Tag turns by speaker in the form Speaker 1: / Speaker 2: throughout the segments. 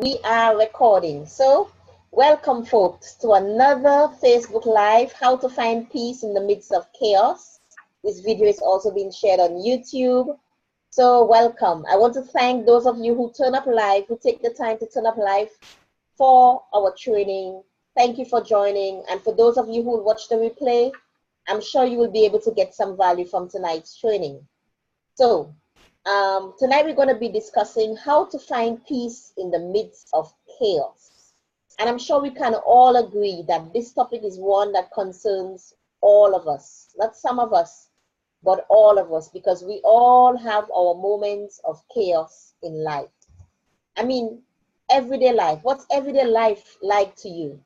Speaker 1: We are recording. So, welcome folks to another Facebook Live, How to Find Peace in the Midst of Chaos. This video is also being shared on YouTube. So, welcome. I want to thank those of you who turn up live, who take the time to turn up live for our training. Thank you for joining. And for those of you who will watch the replay, I'm sure you will be able to get some value from tonight's training. So, tonight we're going to be discussing how to find peace in the midst of chaos. And I'm sure we can all agree that this topic is one that concerns all of us, not some of us, but all of us, because we all have our moments of chaos in life. I mean, everyday life. What's everyday life like to you?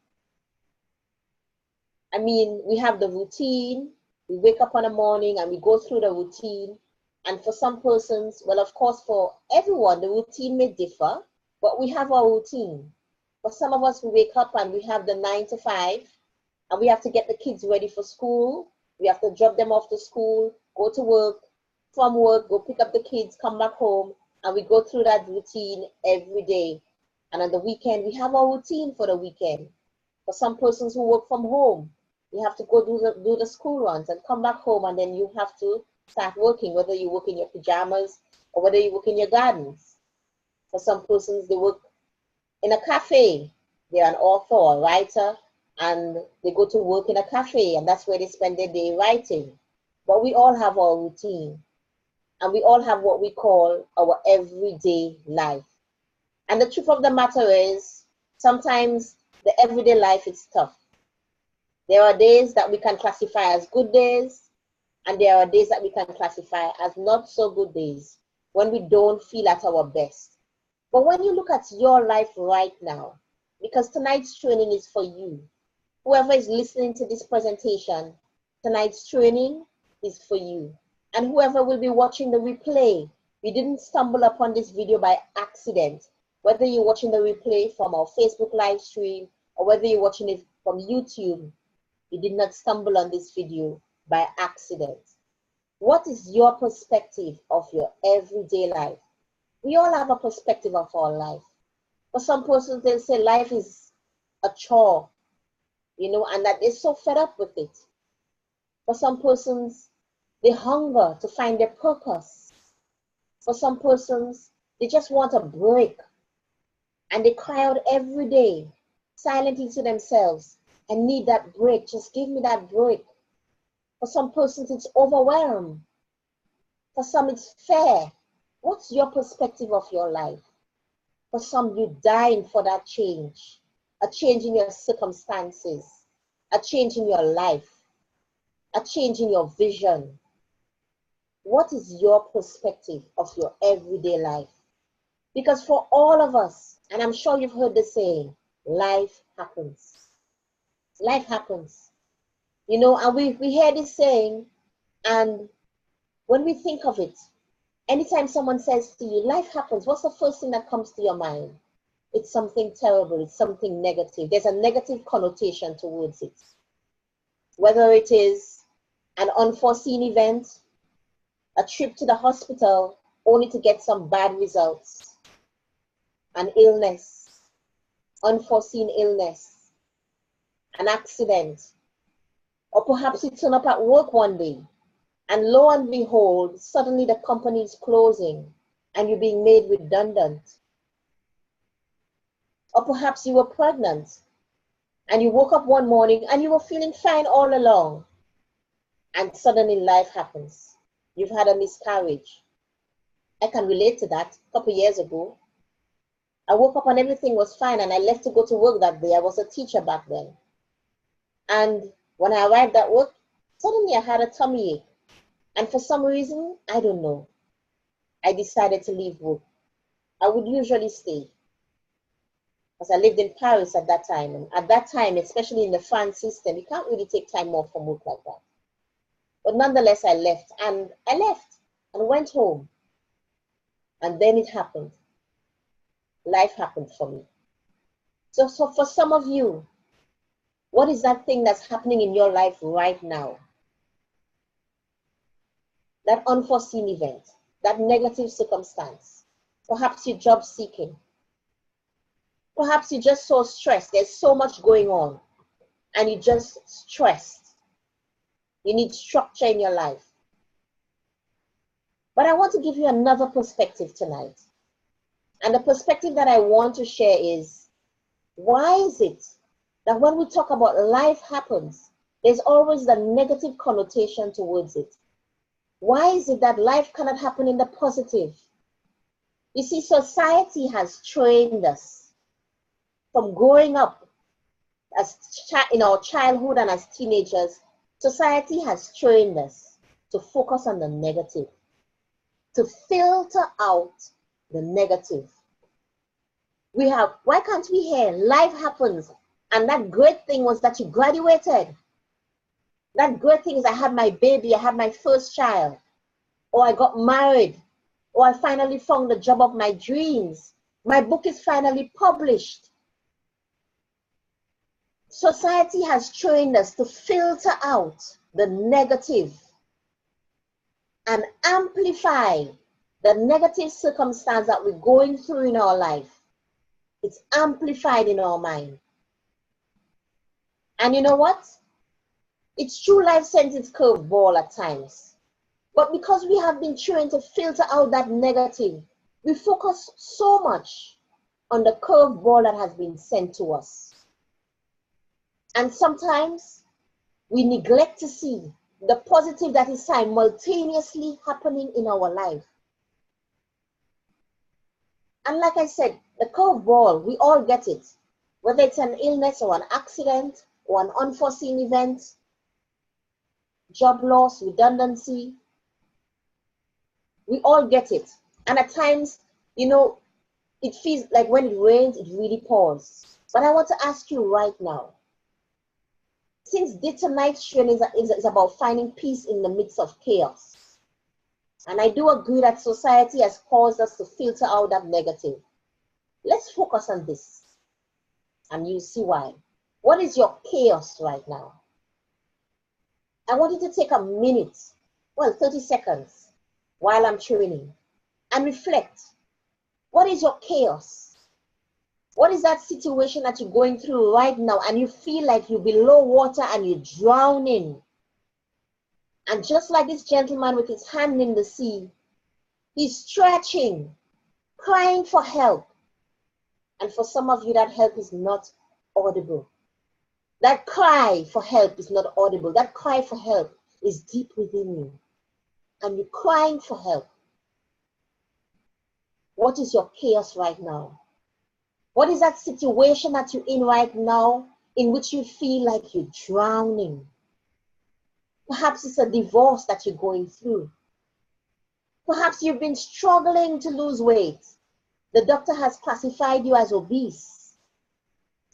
Speaker 1: I mean, we have the routine. We wake up in the morning and we go through the routine. And for some persons, well, of course, for everyone, the routine may differ, but we have our routine. For some of us, we wake up and we have the 9 to 5, and we have to get the kids ready for school. We have to drop them off to school, go to work, from work, go pick up the kids, come back home, and we go through that routine every day. And on the weekend, we have our routine for the weekend. For some persons who work from home, you have to go do the school runs and come back home, and then you have to start working, whether you work in your pajamas or whether you work in your gardens. For some persons, they work in a cafe. They're an author or a writer, and they go to work in a cafe, and that's where they spend their day writing. But we all have our routine, and we all have what we call our everyday life. And the truth of the matter is, sometimes the everyday life is tough. There are days that we can classify as good days, and there are days that we can classify as not so good days, when we don't feel at our best. But when you look at your life right now, because tonight's training is for you, whoever is listening to this presentation, tonight's training is for you. And whoever will be watching the replay, we didn't stumble upon this video by accident. Whether you're watching the replay from our Facebook live stream or whether you're watching it from YouTube, you did not stumble on this video by accident. What is your perspective of your everyday life? We all have a perspective of our life. For some persons, they'll say life is a chore, and that they're so fed up with it. For some persons, they hunger to find their purpose. For some persons, they just want a break, and they cry out every day, silently to themselves, I need that break, just give me that break. For some persons, it's overwhelmed. For some, it's fair. What's your perspective of your life? For some, you're dying for that change, a change in your circumstances, a change in your life, a change in your vision. What is your perspective of your everyday life? Because for all of us, and I'm sure you've heard the saying, life happens. Life happens. And we hear this saying, and when we think of it, anytime someone says to you, life happens, what's the first thing that comes to your mind? It's something terrible, it's something negative. There's a negative connotation towards it. Whether it is an unforeseen event, a trip to the hospital only to get some bad results, an illness, unforeseen illness, an accident, or perhaps you turn up at work one day and lo and behold, suddenly the company is closing and you're being made redundant. Or perhaps you were pregnant and you woke up one morning and you were feeling fine all along, and suddenly life happens. You've had a miscarriage. I can relate to that. A couple years ago, I woke up and everything was fine, and I left to go to work that day. I was a teacher back then. And when I arrived at work, suddenly I had a tummy ache. And for some reason, I don't know, I decided to leave work. I would usually stay, because I lived in Paris at that time. And at that time, especially in the France system, you can't really take time off from work like that. But nonetheless, I left and went home. And then it happened. Life happened for me. So for some of you, what is that thing that's happening in your life right now? That unforeseen event, that negative circumstance. Perhaps you're job seeking. Perhaps you're just so stressed. There's so much going on and you're just stressed. You need structure in your life. But I want to give you another perspective tonight. And the perspective that I want to share is, why is it that when we talk about life happens, there's always the negative connotation towards it? Why is it that life cannot happen in the positive? You see, society has trained us from growing up as in our childhood and as teenagers. Society has trained us to focus on the negative, to filter out the negative. Why can't we hear life happens and that great thing was that you graduated? That great thing is I had my baby, I had my first child, or I got married, or I finally found the job of my dreams. My book is finally published. Society has trained us to filter out the negative and amplify the negative circumstance that we're going through in our life. It's amplified in our mind. And you know what? It's true, life sends its curveball at times. But because we have been trained to filter out that negative, we focus so much on the curveball that has been sent to us. And sometimes we neglect to see the positive that is simultaneously happening in our life. And like I said, the curveball, we all get it. Whether it's an illness or an accident or an unforeseen event, job loss, redundancy, we all get it. And at times, you know, it feels like when it rains, it really pours. But I want to ask you right now, since tonight's training is about finding peace in the midst of chaos, and I do agree that society has caused us to filter out that negative, let's focus on this, and you'll see why. What is your chaos right now? I want you to take a minute, 30 seconds, while I'm training, and reflect. What is your chaos? What is that situation that you're going through right now and you feel like you're below water and you're drowning? And just like this gentleman with his hand in the sea, he's stretching, crying for help. And for some of you, that help is not audible. That cry for help is not audible. That cry for help is deep within you. And you're crying for help. What is your chaos right now? What is that situation that you're in right now in which you feel like you're drowning? Perhaps it's a divorce that you're going through. Perhaps you've been struggling to lose weight. The doctor has classified you as obese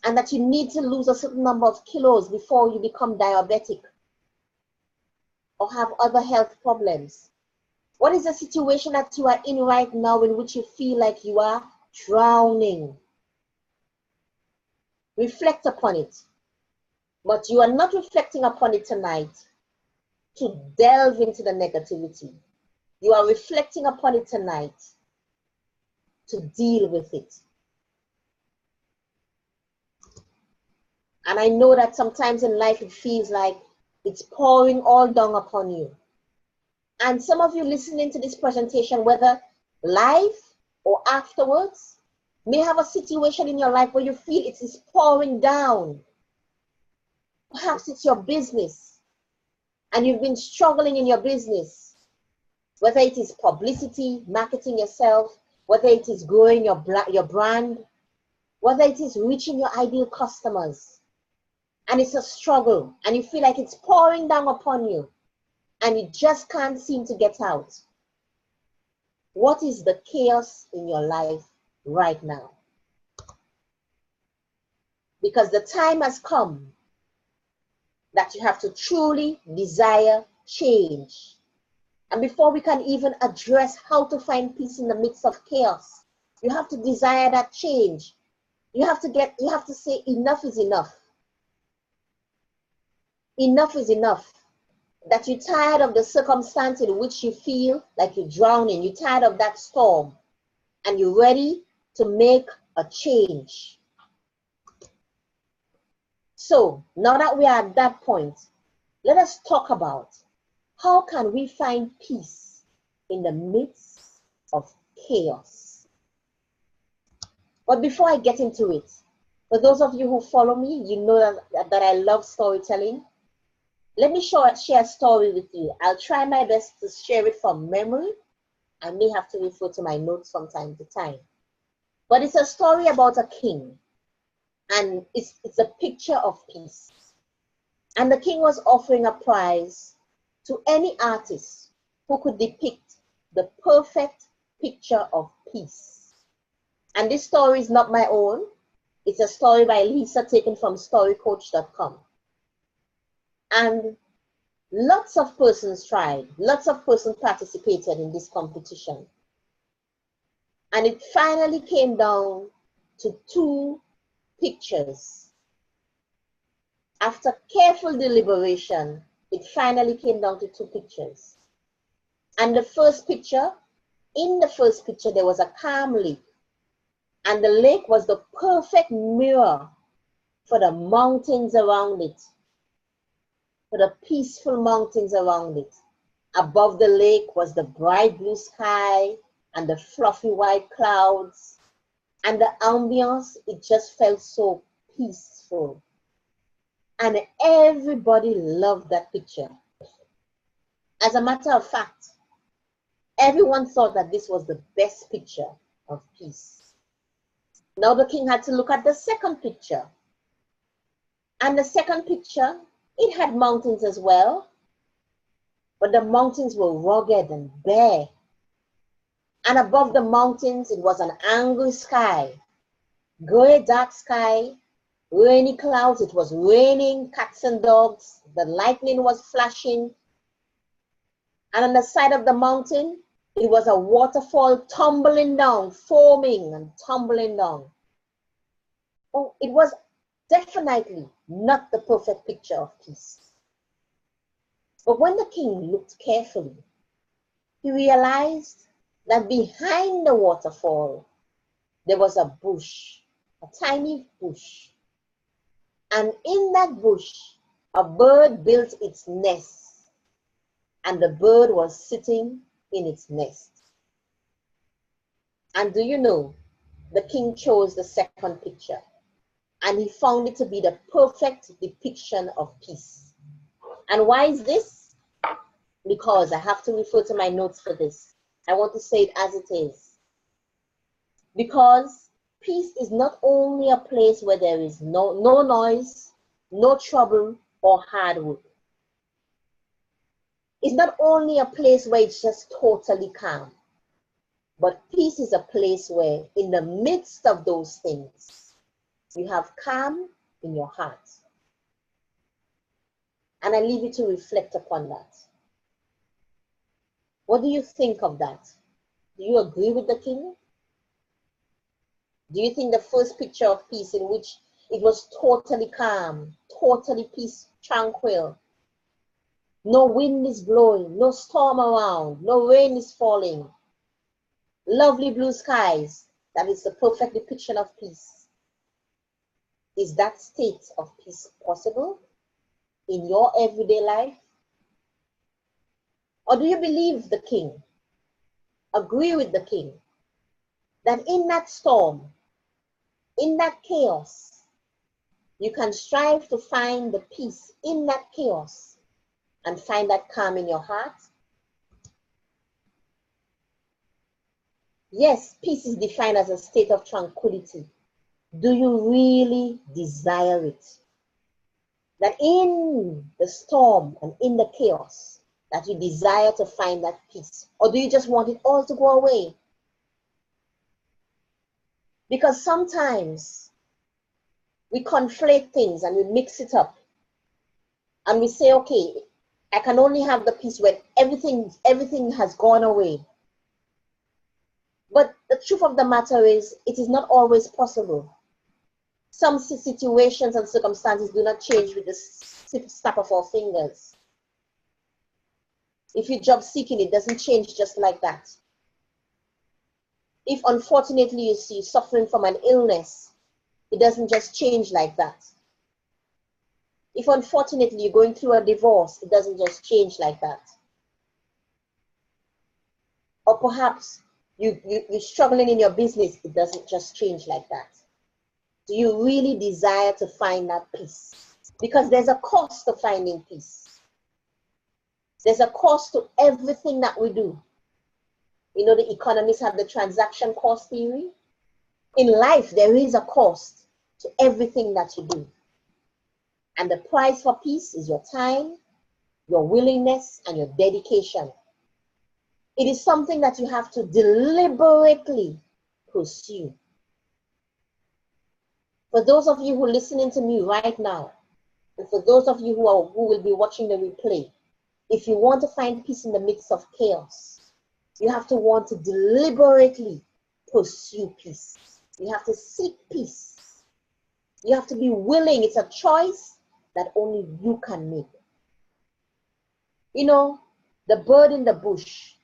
Speaker 1: and that you need to lose a certain number of kilos before you become diabetic or have other health problems. What is the situation that you are in right now in which you feel like you are drowning? Reflect upon it. But you are not reflecting upon it tonight to delve into the negativity. You are reflecting upon it tonight to deal with it. And I know that sometimes in life it feels like it's pouring all down upon you. And some of you listening to this presentation, whether live or afterwards, may have a situation in your life where you feel it is pouring down. Perhaps it's your business and you've been struggling in your business, whether it is publicity, marketing yourself, whether it is growing your brand, whether it is reaching your ideal customers, and it's a struggle and you feel like it's pouring down upon you and you just can't seem to get out. What is the chaos in your life right now? Because the time has come that you have to truly desire change. And before we can even address how to find peace in the midst of chaos, you have to desire that change. You have to say enough is enough. Enough is enough. That you're tired of the circumstance in which you feel like you're drowning. You're tired of that storm. And you're ready to make a change. So now that we are at that point, let us talk about how can we find peace in the midst of chaos. But before I get into it, for those of you who follow me, you know that I love storytelling. Let me share a story with you. I'll try my best to share it from memory. I may have to refer to my notes from time to time. But it's a story about a king, and it's a picture of peace. And the king was offering a prize to any artist who could depict the perfect picture of peace. And this story is not my own. It's a story by Lisa taken from storycoach.com. And lots of persons tried, lots of persons participated in this competition. And it finally came down to 2 pictures. After careful deliberation, it finally came down to 2 pictures. And the first picture, in the first picture, there was a calm lake. And the lake was the perfect mirror for the mountains around it, for the peaceful mountains around it. Above the lake was the bright blue sky and the fluffy white clouds. And the ambience, it just felt so peaceful. And everybody loved that picture. As a matter of fact, everyone thought that this was the best picture of peace. Now the king had to look at the second picture. And the second picture, it had mountains as well, but the mountains were rugged and bare. And above the mountains, it was an angry sky, gray, dark sky, rainy clouds. It was raining cats and dogs. The lightning was flashing. And on the side of the mountain, it was a waterfall tumbling down, foaming and tumbling down. Oh, it was definitely not the perfect picture of peace. But when the king looked carefully, he realized that behind the waterfall, there was a bush, a tiny bush. And in that bush, a bird built its nest, and the bird was sitting in its nest. And do you know, the king chose the second picture, and he found it to be the perfect depiction of peace. And why is this? Because I have to refer to my notes for this. I want to say it as it is. Because peace is not only a place where there is no noise, no trouble, or hard work. It's not only a place where it's just totally calm, but peace is a place where in the midst of those things, you have calm in your heart. And I leave you to reflect upon that. What do you think of that? Do you agree with the king? Do you think the first picture of peace in which it was totally calm, totally peace, tranquil, no wind is blowing, no storm around, no rain is falling, lovely blue skies, that is the perfect depiction of peace? Is that state of peace possible in your everyday life? Or do you believe the king, agree with the king, that in that storm, in that chaos, you can strive to find the peace in that chaos and find that calm in your heart? Yes, peace is defined as a state of tranquility. Do you really desire it? That in the storm and in the chaos, that you desire to find that peace? Or do you just want it all to go away? Because sometimes we conflate things and we mix it up. And we say, okay, I can only have the peace when everything has gone away. But the truth of the matter is, it is not always possible. Some situations and circumstances do not change with the snap of our fingers. If you're job seeking, it doesn't change just like that. If unfortunately you see suffering from an illness, it doesn't just change like that. If unfortunately you're going through a divorce, it doesn't just change like that. Or perhaps you're struggling in your business, it doesn't just change like that. Do you really desire to find that peace? Because there's a cost to finding peace. There's a cost to everything that we do. You know, the economists have the transaction cost theory. In life, there is a cost to everything that you do. And the price for peace is your time, your willingness, and your dedication. It is something that you have to deliberately pursue. For those of you who are listening to me right now, and for those of you who will be watching the replay, if you want to find peace in the midst of chaos, you have to want to deliberately pursue peace. You have to seek peace. You have to be willing. It's a choice that only you can make. You know, the bird in the bush,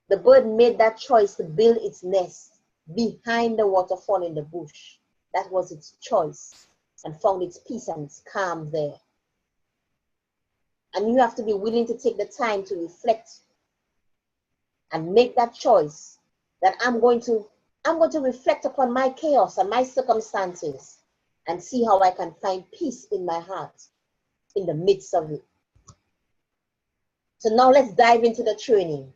Speaker 1: the bird made that choice to build its nest behind the waterfall in the bush. That was its choice, and found its peace and its calm there. And you have to be willing to take the time to reflect and make that choice that I'm going to reflect upon my chaos and my circumstances and see how I can find peace in my heart in the midst of it. So now let's dive into the training.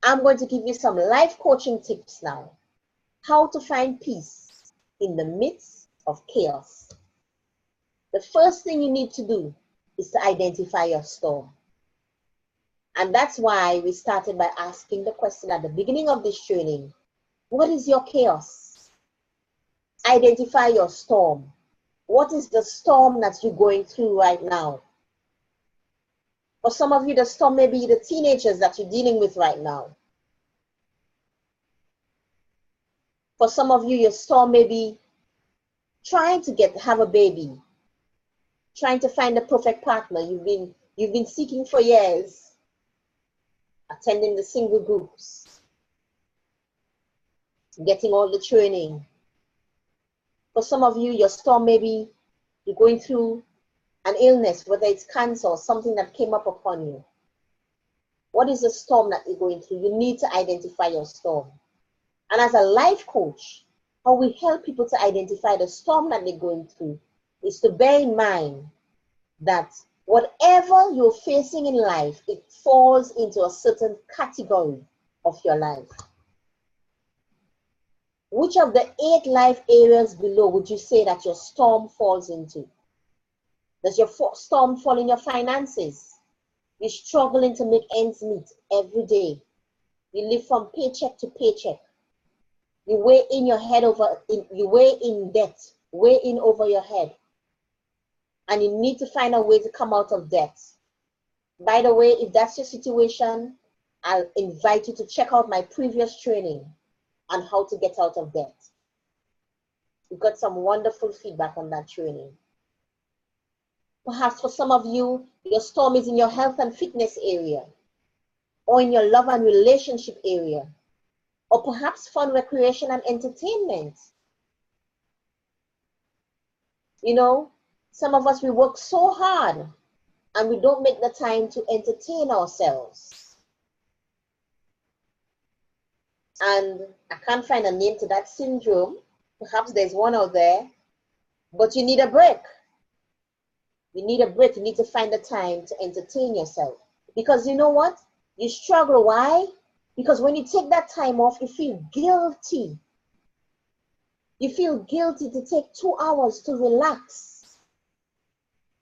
Speaker 1: I'm going to give you some life coaching tips now. How to find peace in the midst of chaos. The first thing you need to do is to identify your storm. And that's why we started by asking the question at the beginning of this training, what is your chaos? Identify your storm. What is the storm that you're going through right now? For some of you, the storm may be the teenagers that you're dealing with right now. For some of you, your storm may be trying to have a baby, trying to find the perfect partner you've been seeking for years, attending the single groups, getting all the training. For some of you, your storm may be you're going through an illness, whether it's cancer or something that came up upon you. What is the storm that you're going through? You need to identify your storm. And as a life coach, how we help people to identify the storm that they're going through is to bear in mind that whatever you're facing in life, it falls into a certain category of your life. Which of the 8 life areas below would you say that your storm falls into? Does your storm fall in your finances? You're struggling to make ends meet every day. You live from paycheck to paycheck. You weigh in your head you weigh in debt, weigh in over your head. And you need to find a way to come out of debt. By the way, if that's your situation, I'll invite you to check out my previous training on how to get out of debt. We got some wonderful feedback on that training. Perhaps for some of you, your storm is in your health and fitness area, or in your love and relationship area, or perhaps fun, recreation, and entertainment. You know, some of us, we work so hard and we don't make the time to entertain ourselves. And I can't find a name to that syndrome. Perhaps there's one out there, but you need a break. You need a break. You need to find the time to entertain yourself. Because you know what? You struggle. Why? Because when you take that time off, you feel guilty. You feel guilty to take 2 hours to relax.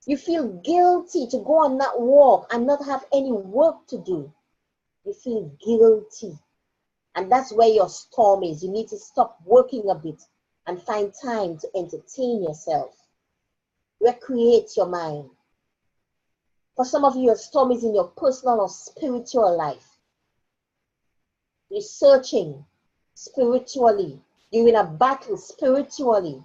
Speaker 1: You feel guilty to go on that walk and not have any work to do. You feel guilty. And that's where your storm is. You need to stop working a bit and find time to entertain yourself. Recreate your mind. For some of you, your storm is in your personal or spiritual life. You're searching spiritually. You're in a battle spiritually.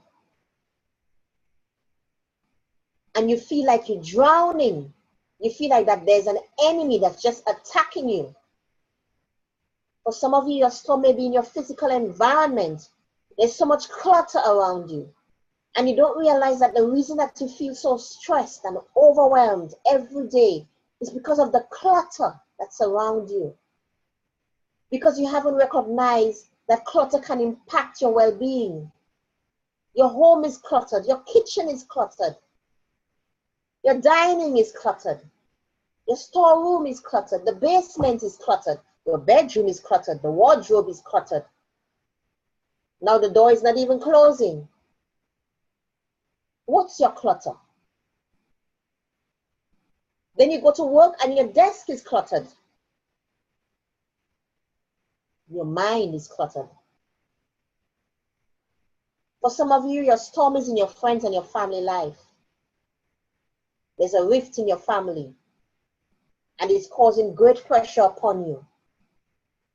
Speaker 1: And you feel like you're drowning. You feel like that there's an enemy that's just attacking you. For some of you, your storm may be in your physical environment. There's so much clutter around you. And you don't realize that the reason that you feel so stressed and overwhelmed every day is because of the clutter that's around you. Because you haven't recognized that clutter can impact your well-being. Your home is cluttered. Your kitchen is cluttered. Your dining is cluttered. Your storeroom is cluttered. The basement is cluttered. Your bedroom is cluttered. The wardrobe is cluttered. Now the door is not even closing. What's your clutter? Then you go to work and your desk is cluttered. Your mind is cluttered. For some of you, your storm is in your friends and your family life. There's a rift in your family and it's causing great pressure upon you.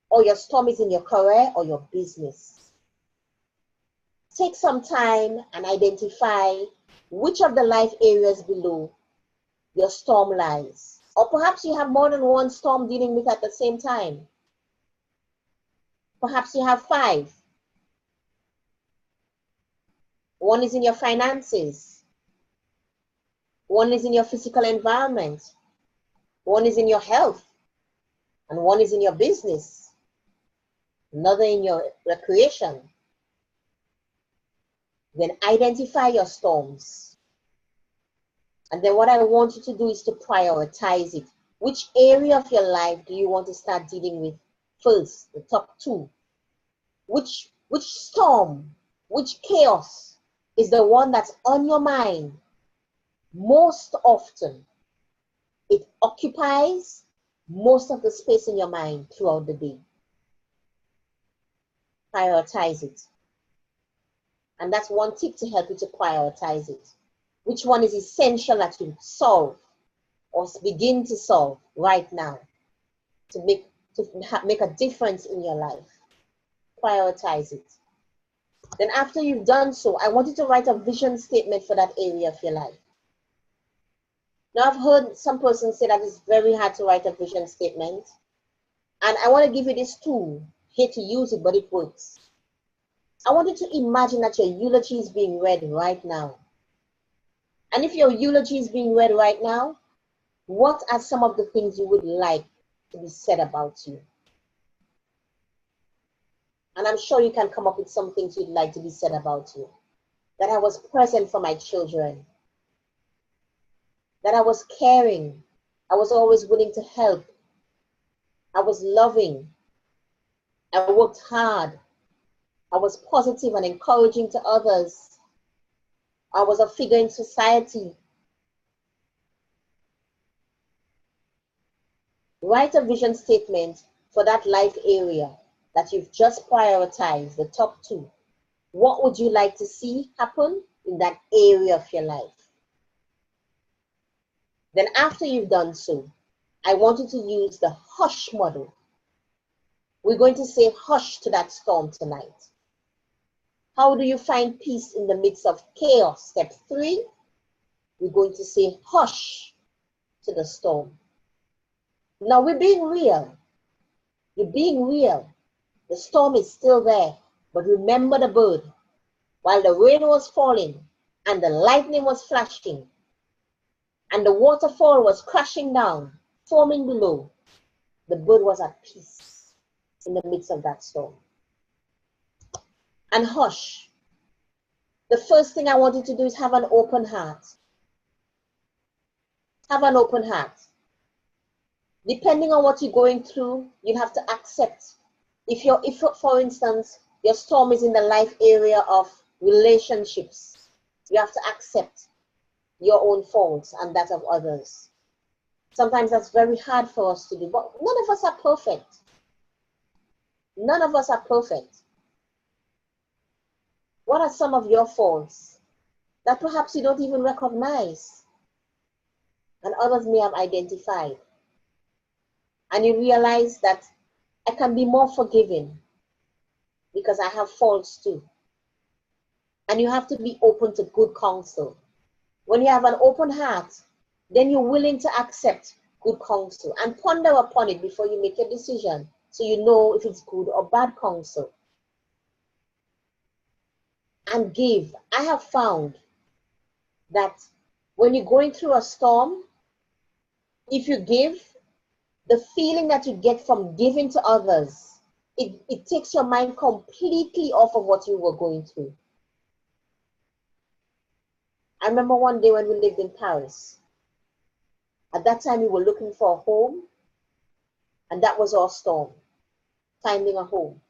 Speaker 1: Or your storm is in your career or your business. Take some time and identify which of the life areas below your storm lies. Or perhaps you have more than one storm dealing with at the same time. Perhaps you have 5. One is in your finances. One is in your physical environment. One is in your health. And one is in your business. Another in your recreation. Then identify your storms. And then what I want you to do is to prioritize it. Which area of your life do you want to start dealing with first, the top 2? Which storm, which chaos is the one that's on your mind most often? It occupies most of the space in your mind throughout the day. Prioritize it. And that's one tip to help you to prioritize it. Which one is essential that you solve or begin to solve right now to make a difference in your life? Prioritize it. Then after you've done so, I want you to write a vision statement for that area of your life. Now, I've heard some persons say that it's very hard to write a vision statement. And I want to give you this tool. Hate to use it, but it works. I want you to imagine that your eulogy is being read right now. And if your eulogy is being read right now, what are some of the things you would like to be said about you? And I'm sure you can come up with some things you'd like to be said about you. That I was present for my children. That I was caring. I was always willing to help. I was loving. I worked hard. I was positive and encouraging to others. I was a figure in society. Write a vision statement for that life area that you've just prioritized, the top 2. What would you like to see happen in that area of your life? Then after you've done so, I want you to use the hush model. We're going to say hush to that storm tonight. How do you find peace in the midst of chaos? Step 3, we're going to say hush to the storm. Now we're being real. You're being real. The storm is still there, but remember the bird. While the rain was falling and the lightning was flashing and the waterfall was crashing down, foaming below, the bird was at peace in the midst of that storm. And hush. The first thing I want you to do is have an open heart. Have an open heart. Depending on what you're going through, you have to accept. If for instance, your storm is in the life area of relationships, you have to accept your own faults and that of others. Sometimes that's very hard for us to do, but none of us are perfect. None of us are perfect. What are some of your faults that perhaps you don't even recognize and others may have identified? And you realize that I can be more forgiving because I have faults too. And you have to be open to good counsel. When you have an open heart, then you're willing to accept good counsel and ponder upon it before you make your decision so you know if it's good or bad counsel. and give. I have found that when you're going through a storm, if you give, the feeling that you get from giving to others, it takes your mind completely off of what you were going through. I remember one day when we lived in Paris. At that time, we were looking for a home, and that was our storm, finding a home.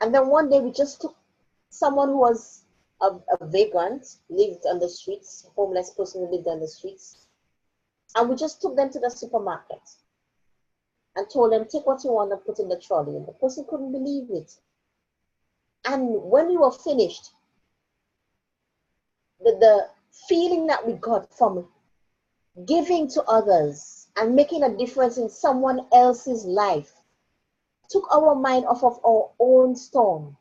Speaker 1: And then one day we just took someone who was a vagrant, lived on the streets, homeless person who lived on the streets, and we just took them to the supermarket and told them, take what you want and put in the trolley. And the person couldn't believe it. And when we were finished, the feeling that we got from giving to others and making a difference in someone else's life took our mind off of our own storm.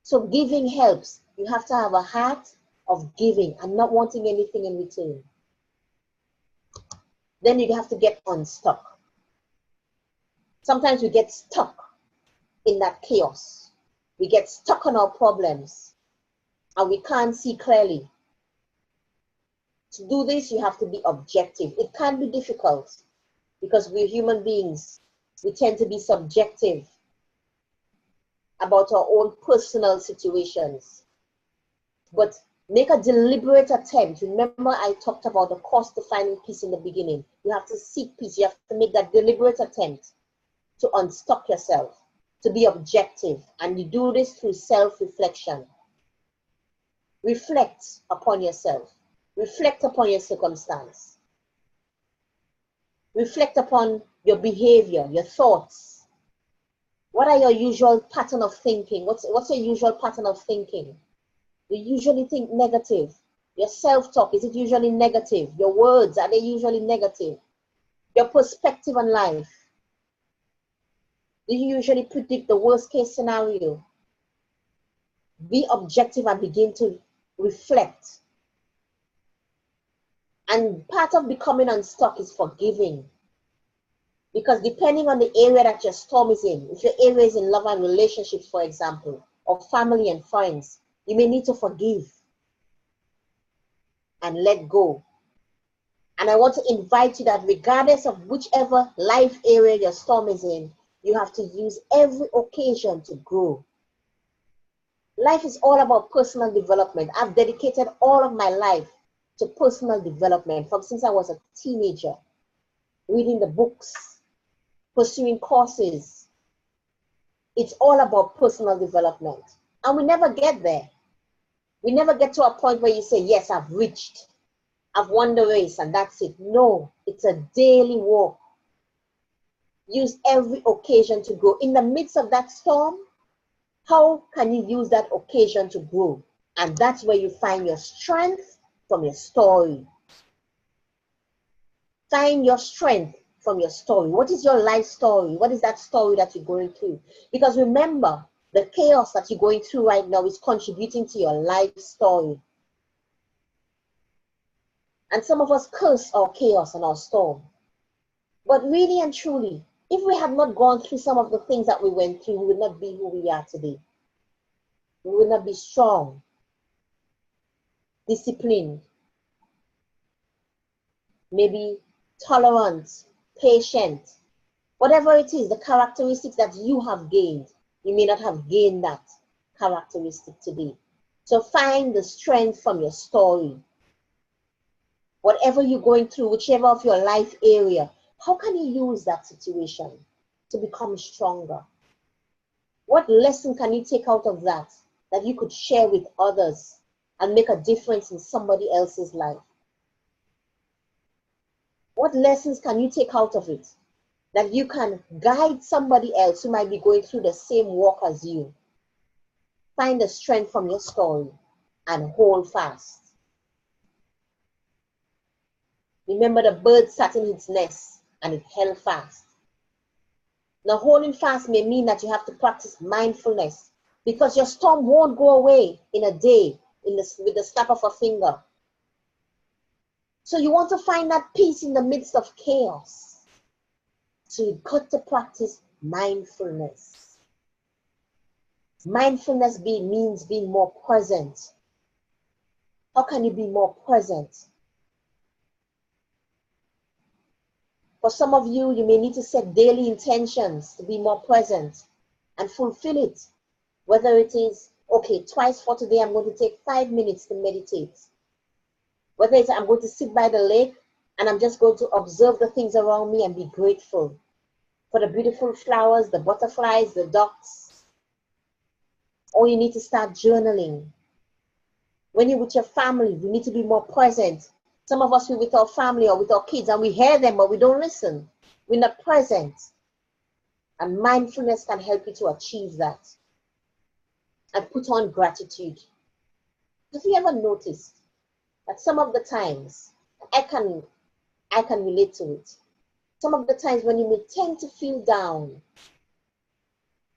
Speaker 1: So giving helps. You have to have a heart of giving and not wanting anything in return. Then you have to get unstuck. Sometimes we get stuck in that chaos. We get stuck on our problems and we can't see clearly. To do this, you have to be objective. It can be difficult because we're human beings. We tend to be subjective about our own personal situations. But make a deliberate attempt. Remember, I talked about the cost of finding peace in the beginning. You have to seek peace. You have to make that deliberate attempt to unstuck yourself, to be objective. And you do this through self-reflection. Reflect upon yourself. Reflect upon your circumstance. Reflect upon your behavior, your thoughts. What are your usual pattern of thinking? What's your usual pattern of thinking? You usually think negative. Your self-talk, is it usually negative? Your words, are they usually negative? Your perspective on life. Do you usually predict the worst case scenario? Be objective and begin to reflect. And part of becoming unstuck is forgiving. Because depending on the area that your storm is in, if your area is in love and relationships, for example, or family and friends, you may need to forgive and let go. And I want to invite you that regardless of whichever life area your storm is in, you have to use every occasion to grow. Life is all about personal development. I've dedicated all of my life to personal development from since I was a teenager, reading the books, pursuing courses. It's all about personal development. And we never get there. We never get to a point where you say, yes, I've reached. I've won the race and that's it. No, it's a daily walk. Use every occasion to grow. In the midst of that storm, how can you use that occasion to grow? And that's where you find your strength from your story. Find your strength from your story. What is your life story? What is that story that you're going through? Because remember, the chaos that you're going through right now is contributing to your life story. And some of us curse our chaos and our storm. But really and truly, if we had not gone through some of the things that we went through, we would not be who we are today. We would not be strong, disciplined, maybe tolerant, patient. Whatever it is, the characteristics that you have gained, you may not have gained that characteristic today. So find the strength from your story. Whatever you're going through, whichever of your life area, how can you use that situation to become stronger? What lesson can you take out of that you could share with others and make a difference in somebody else's life? What lessons can you take out of it that you can guide somebody else who might be going through the same walk as you? Find the strength from your story and hold fast. Remember, the bird sat in its nest and it held fast. Now, holding fast may mean that you have to practice mindfulness because your storm won't go away in a day with the snap of a finger. So you want to find that peace in the midst of chaos. So you've got to practice mindfulness. Mindfulness means being more present. How can you be more present? For some of you, you may need to set daily intentions to be more present and fulfill it. Whether it is, okay, twice for today, I'm going to take 5 minutes to meditate. Whether it's, I'm going to sit by the lake and I'm just going to observe the things around me and be grateful for the beautiful flowers, the butterflies, the ducks. Or you need to start journaling. When you're with your family, you need to be more present. Some of us, we're with our family or with our kids and we hear them, but we don't listen. We're not present. And mindfulness can help you to achieve that. And put on gratitude. Have you ever noticed that some of the times, I can relate to it. Some of the times when you may tend to feel down,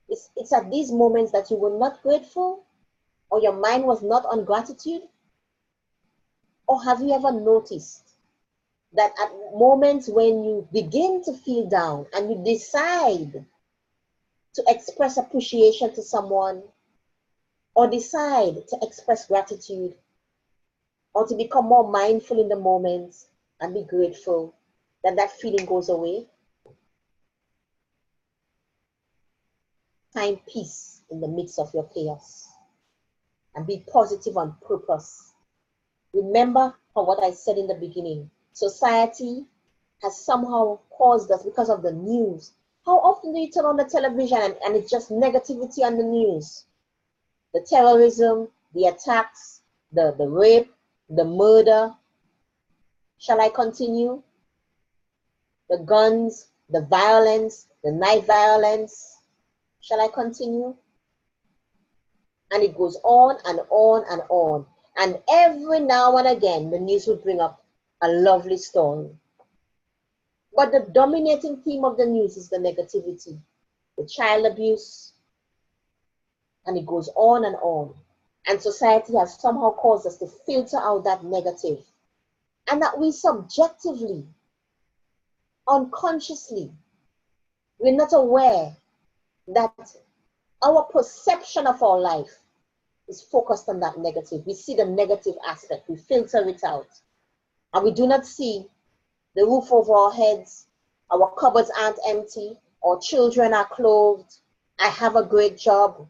Speaker 1: it's at these moments that you were not grateful or your mind was not on gratitude. Or have you ever noticed that at moments when you begin to feel down and you decide to express appreciation to someone or decide to express gratitude or to become more mindful in the moment and be grateful, that feeling goes away? Find peace in the midst of your chaos and be positive on purpose. Remember what I said in the beginning. Society has somehow caused us because of the news. How often do you turn on the television and it's just negativity on the news? The terrorism, the attacks, the rape, the murder. Shall I continue? The guns, the violence, the night violence. Shall I continue? And it goes on and on and on. And every now and again, the news will bring up a lovely story. But the dominating theme of the news is the negativity, the child abuse, and it goes on and on. And society has somehow caused us to filter out that negative. And that we subjectively, unconsciously, we're not aware that our perception of our life is focused on that negative. We see the negative aspect, we filter it out. And we do not see the roof over our heads, our cupboards aren't empty, our children are clothed, I have a great job.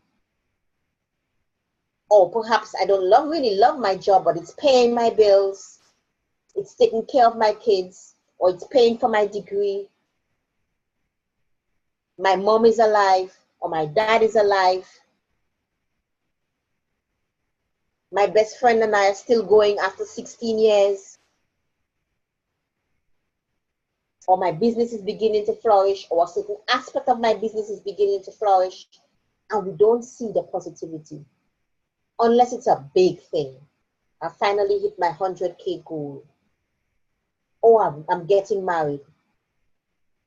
Speaker 1: Or perhaps I don't really love my job, but it's paying my bills, it's taking care of my kids, or it's paying for my degree. My mom is alive, or my dad is alive. My best friend and I are still going after 16 years. Or my business is beginning to flourish, or a certain aspect of my business is beginning to flourish, and we don't see the positivity. Unless it's a big thing. I finally hit my 100K goal. Or I'm getting married.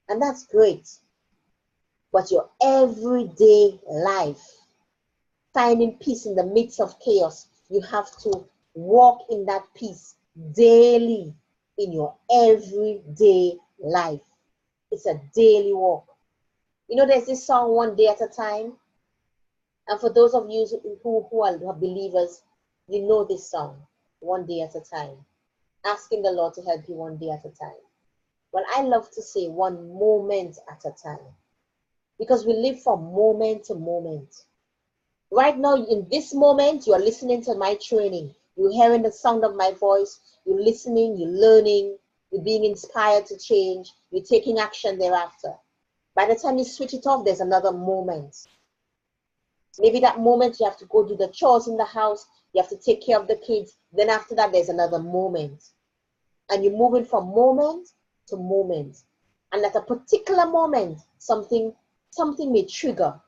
Speaker 1: And that's great. But your everyday life, finding peace in the midst of chaos, you have to walk in that peace daily in your everyday life. It's a daily walk. You know, there's this song, One Day at a Time. And for those of you who are believers, you know this song, One Day at a Time. Asking the Lord to help you one day at a time. Well, I love to say one moment at a time. Because we live from moment to moment. Right now, in this moment, you are listening to my training. You're hearing the sound of my voice. You're listening, you're learning, you're being inspired to change. You're taking action thereafter. By the time you switch it off, there's another moment. Maybe that moment you have to go do the chores in the house. You have to take care of the kids. Then after that, there's another moment. And you're moving from moment to moment. And at a particular moment, something may trigger.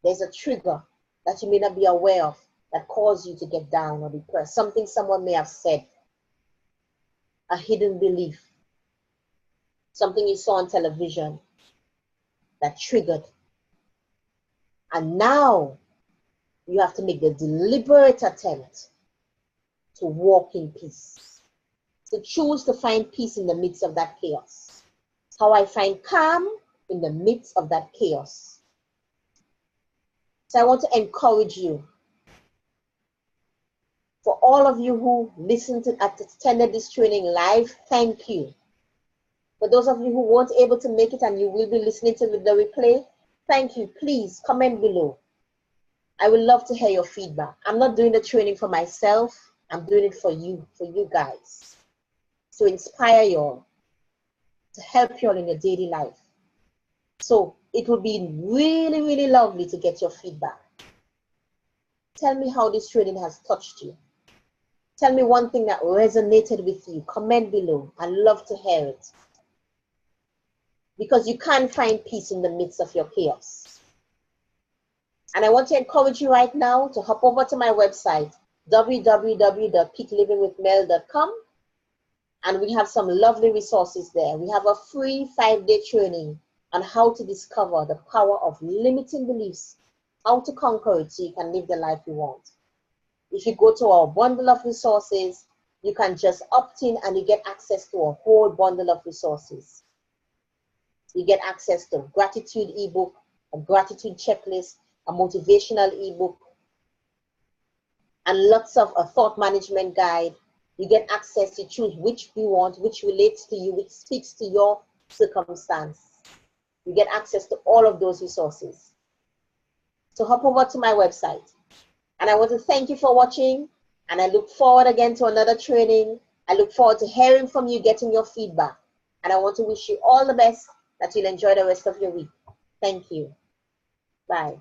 Speaker 1: There's a trigger that you may not be aware of that causes you to get down or depressed. Something someone may have said. A hidden belief. Something you saw on television that triggered. And now you have to make the deliberate attempt to walk in peace. To choose to find peace in the midst of that chaos. How I find calm in the midst of that chaos. So I want to encourage you. For all of you who listened to attended this training live, thank you. For those of you who weren't able to make it and you will be listening to the replay, thank you. Please comment below. I would love to hear your feedback. I'm not doing the training for myself. I'm doing it for you guys, to inspire you all, to help you all in your daily life. So it would be really, really lovely to get your feedback. Tell me how this training has touched you. Tell me one thing that resonated with you. Comment below. I'd love to hear it. Because you can't find peace in the midst of your chaos. And I want to encourage you right now to hop over to my website, www.peaklivingwithmel.com, and we have some lovely resources there. We have a free 5-day training on how to discover the power of limiting beliefs, how to conquer it so you can live the life you want. If you go to our bundle of resources, you can just opt in and you get access to a whole bundle of resources. You get access to a gratitude ebook, a gratitude checklist, a motivational ebook, and lots of a thought management guide. You get access to choose which you want, which relates to you, which speaks to your circumstance. You get access to all of those resources. So hop over to my website. And I want to thank you for watching. And I look forward again to another training. I look forward to hearing from you, getting your feedback. And I want to wish you all the best, that you'll enjoy the rest of your week. Thank you. Bye.